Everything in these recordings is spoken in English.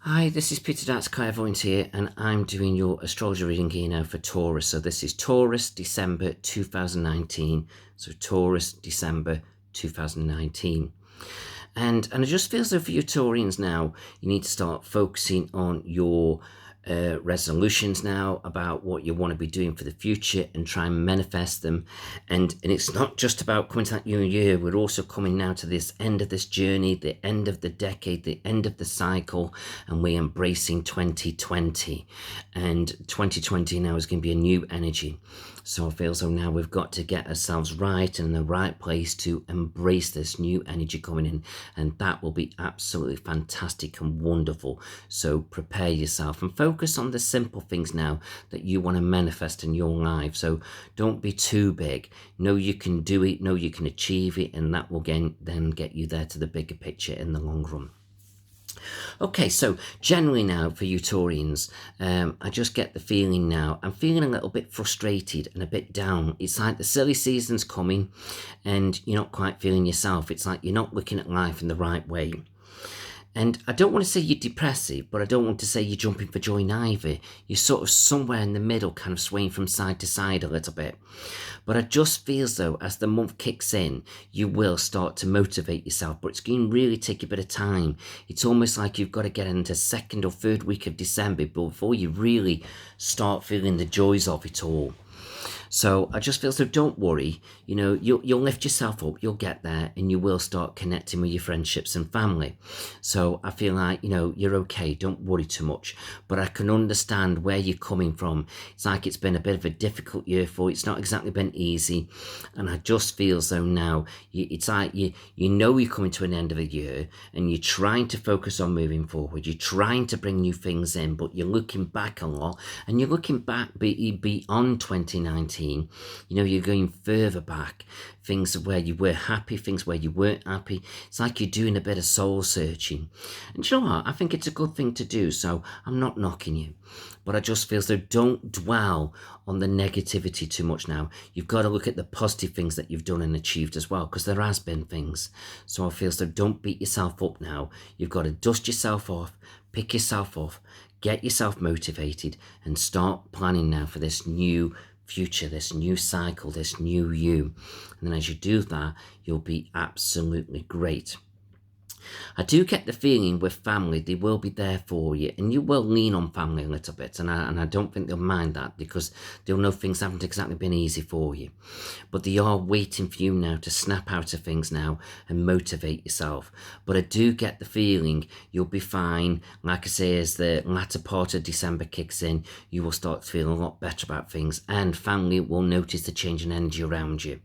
Hi, this is Peter That's Clairvoyant here, and I'm doing your astrology reading here now for Taurus. So this is Taurus, December 2019. So Taurus, December 2019. And I just feel so for you Taurians now, you need to start focusing on your resolutions now about what you want to be doing for the future and try and manifest them. And it's not just about coming to that new year, we're also coming now to this end of this journey, the end of the decade, the end of the cycle, and we're embracing 2020. And 2020 now is going to be a new energy. So I feel so now we've got to get ourselves right and in the right place to embrace this new energy coming in, and that will be absolutely fantastic and wonderful. So prepare yourself and focus on the simple things now that you want to manifest in your life. So don't be too big. Know you can do it, know you can achieve it, and that will then get you there to the bigger picture in the long run. Okay, so generally now for you Taurians, I just get the feeling now, I'm feeling a little bit frustrated and a bit down. It's like the silly season's coming and you're not quite feeling yourself. It's like you're not looking at life in the right way. And I don't want to say you're depressive, but I don't want to say you're jumping for joy neither. You're sort of somewhere in the middle, kind of swaying from side to side a little bit. But I just feel as though as the month kicks in, you will start to motivate yourself, but it's going to really take a bit of time. It's almost like you've got to get into second or third week of December before you really start feeling the joys of it all. So I just feel so don't worry, you'll lift yourself up, you'll get there, and you will start connecting with your friendships and family. So I feel like, you're okay, don't worry too much. But I can understand where you're coming from. It's like it's been a bit of a difficult year for you. It's not exactly been easy. And I just feel so now, it's like you're coming to an end of a year and you're trying to focus on moving forward. You're trying to bring new things in, but you're looking back a lot and you're looking back beyond 2019. You're going further back, things where you were happy, things where you weren't happy. It's like you're doing a bit of soul searching. And you know what? I think it's a good thing to do, so I'm not knocking you. But I just feel so don't dwell on the negativity too much now. You've got to look at the positive things that you've done and achieved as well, because there has been things. So I feel so don't beat yourself up now. You've got to dust yourself off, pick yourself up, get yourself motivated, and start planning now for this new future, this new cycle, this new you. And then as you do that, you'll be absolutely great. I do get the feeling with family, they will be there for you, and you will lean on family a little bit, and I don't think they'll mind that, because they'll know things haven't exactly been easy for you. But they are waiting for you now to snap out of things now and motivate yourself. But I do get the feeling you'll be fine. Like I say, as the latter part of December kicks in, you will start to feel a lot better about things, and family will notice the change in energy around you.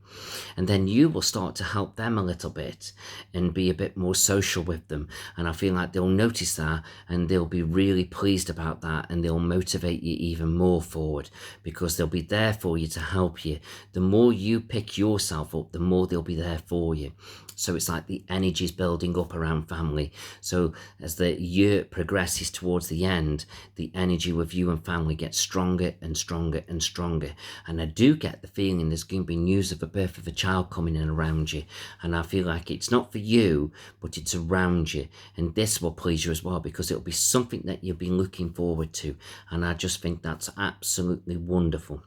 And then you will start to help them a little bit and be a bit more social with them, and I feel like they'll notice that and they'll be really pleased about that, and they'll motivate you even more forward, because they'll be there for you to help you. The more you pick yourself up, the more they'll be there for you. So it's like the energy's building up around family. So as the year progresses towards the end, the energy with you and family gets stronger and stronger and stronger. And I do get the feeling there's going to be news of the birth of a child coming in around you. And I feel like it's not for you, but it's around you. And this will please you as well, because it'll be something that you've been looking forward to. And I just think that's absolutely wonderful.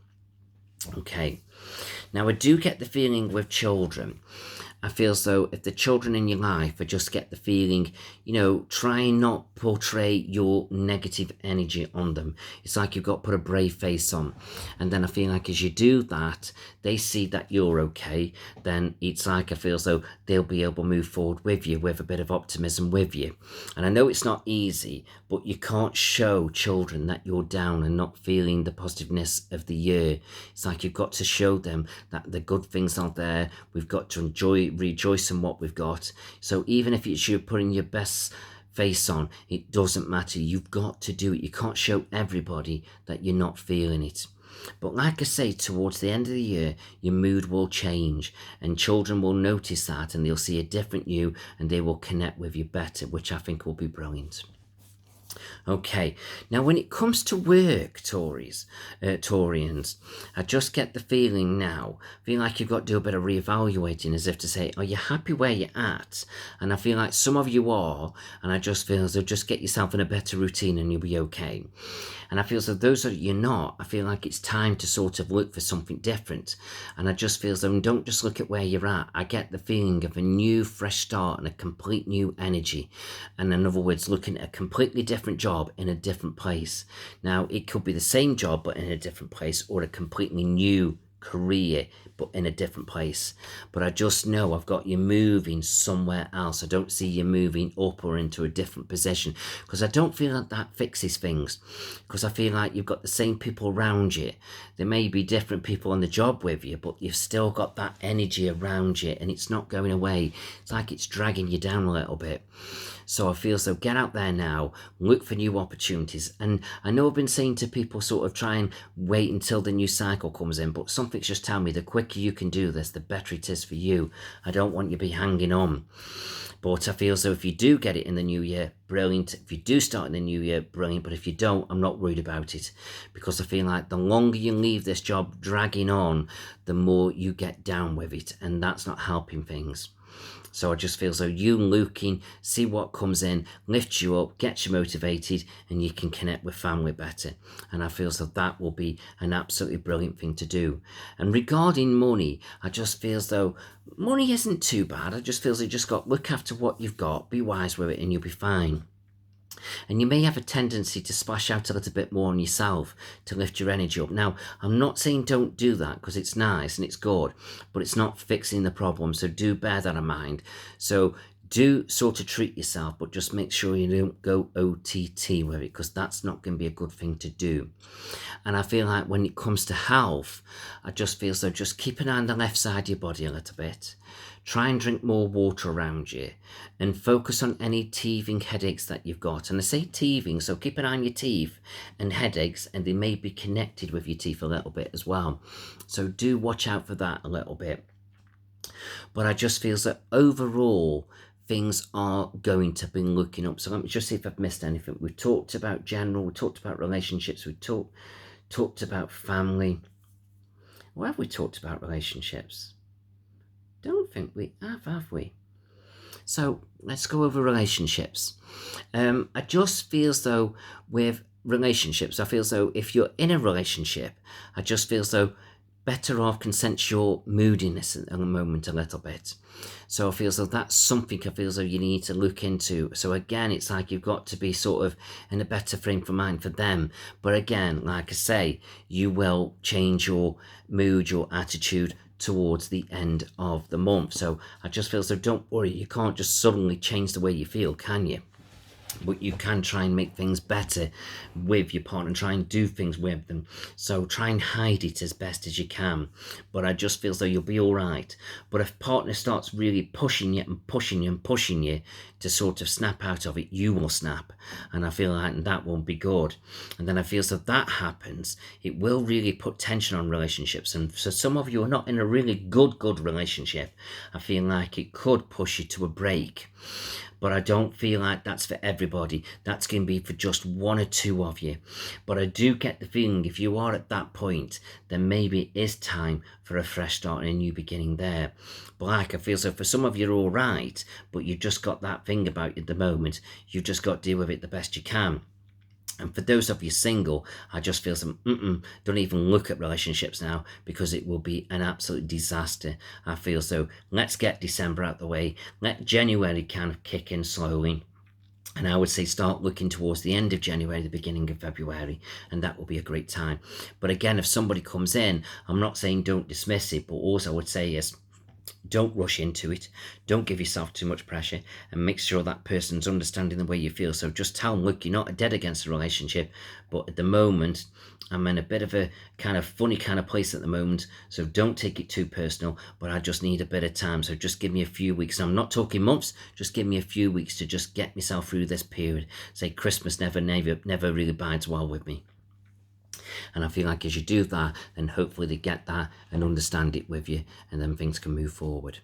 Okay. Now I do get the feeling with children. I feel as though if the children in your life, I just get the feeling, try and not portray your negative energy on them. It's like you've got to put a brave face on. And then I feel like as you do that, they see that you're okay. Then it's like I feel as though they'll be able to move forward with you, with a bit of optimism with you. And I know it's not easy, but you can't show children that you're down and not feeling the positiveness of the year. It's like you've got to show them that the good things are there. We've got to rejoice in what we've got. So even if it's you putting your best face on, it doesn't matter. You've got to do it. You can't show everybody that you're not feeling it. But like I say, towards the end of the year, your mood will change, and children will notice that, and they'll see a different you, and they will connect with you better, which I think will be brilliant. Okay, now when it comes to work, Taurians, I just get the feeling now, feel like you've got to do a bit of reevaluating, as if to say, are you happy where you're at? And I feel like some of you are, and I just feel as though just get yourself in a better routine and you'll be okay. And I feel as though those that you're not, I feel like it's time to sort of look for something different. And I just feel as though don't just look at where you're at. I get the feeling of a new, fresh start and a complete new energy. And in other words, looking at a completely different job in a different place. Now, it could be the same job, but in a different place, or a completely new career but in a different place. But I just know I've got you moving somewhere else. I don't see you moving up or into a different position, because I don't feel like that fixes things, because I feel like you've got the same people around you. There may be different people on the job with you, but you've still got that energy around you and it's not going away. It's like it's dragging you down a little bit. So I feel so get out there now, look for new opportunities. And I know I've been saying to people sort of try and wait until the new cycle comes in, but something's just telling me the quicker you can do this, the better it is for you. I don't want you to be hanging on. But I feel so if you do get it in the new year, brilliant. If you do start in the new year, brilliant. But if you don't, I'm not worried about it, because I feel like the longer you leave this job dragging on, the more you get down with it, and that's not helping things. So I just feel so you looking, see what comes in, lifts you up, gets you motivated, and you can connect with family better. And I feel so that will be an absolutely brilliant thing to do. And regarding money, I just feel as though money isn't too bad. I just feel as you just got look after what you've got, be wise with it, and you'll be fine. And you may have a tendency to splash out a little bit more on yourself to lift your energy up. Now, I'm not saying don't do that, because it's nice and it's good, but it's not fixing the problem. So do bear that in mind. So do sort of treat yourself, but just make sure you don't go OTT with it, because that's not going to be a good thing to do. And I feel like when it comes to health, I just feel so just keep an eye on the left side of your body a little bit. Try and drink more water around you, and focus on any teething headaches that you've got. And I say teething, so keep an eye on your teeth and headaches, and they may be connected with your teeth a little bit as well. So do watch out for that a little bit. But I just feel that overall, things are going to be looking up. So let me just see if I've missed anything. We've talked about general, we talked about relationships, we talked about family. What have we talked about relationships? Don't think we have we? So let's go over relationships. I just feel as though with relationships, I feel as though if you're in a relationship, I just feel as though better off can sense your moodiness at the moment a little bit. So I feel as though that's something I feel as though you need to look into. So again, it's like you've got to be sort of in a better frame for mind for them. But again, like I say, you will change your mood, your attitude towards the end of the month. So I just feel so don't worry, you can't just suddenly change the way you feel, can you? But you can try and make things better with your partner and try and do things with them. So try and hide it as best as you can. But I just feel as though you'll be all right. But if partner starts really pushing you and pushing you and pushing you to sort of snap out of it, you will snap. And I feel like that won't be good. And then I feel so that happens, it will really put tension on relationships. And so some of you are not in a really good relationship. I feel like it could push you to a break. But I don't feel like that's for everybody. That's going to be for just one or two of you. But I do get the feeling if you are at that point, then maybe it is time for a fresh start and a new beginning there. But like I feel so for some of you are all right, but you've just got that thing about you at the moment. You've just got to deal with it the best you can. And for those of you single, I just feel some, don't even look at relationships now, because it will be an absolute disaster. I feel so. Let's get December out the way. Let January kind of kick in slowly. And I would say start looking towards the end of January, the beginning of February, and that will be a great time. But again, if somebody comes in, I'm not saying don't dismiss it, but also I would say yes, don't rush into it. Don't give yourself too much pressure, and make sure that person's understanding the way you feel. So just tell them, look, you're not dead against the relationship, but at the moment, I'm in a bit of a kind of funny kind of place at the moment. So don't take it too personal, but I just need a bit of time. So just give me a few weeks. And I'm not talking months, just give me a few weeks to just get myself through this period. Say Christmas never really bides well with me. And I feel like as you do that, then hopefully they get that and understand it with you, and then things can move forward.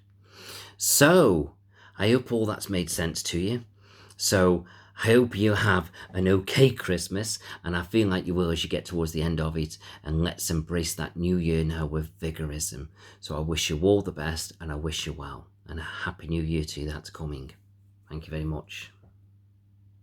So I hope all that's made sense to you. So I hope you have an okay Christmas, and I feel like you will as you get towards the end of it, and let's embrace that new year now with vigorism. So I wish you all the best, and I wish you well, and a happy new year to you that's coming. Thank you very much.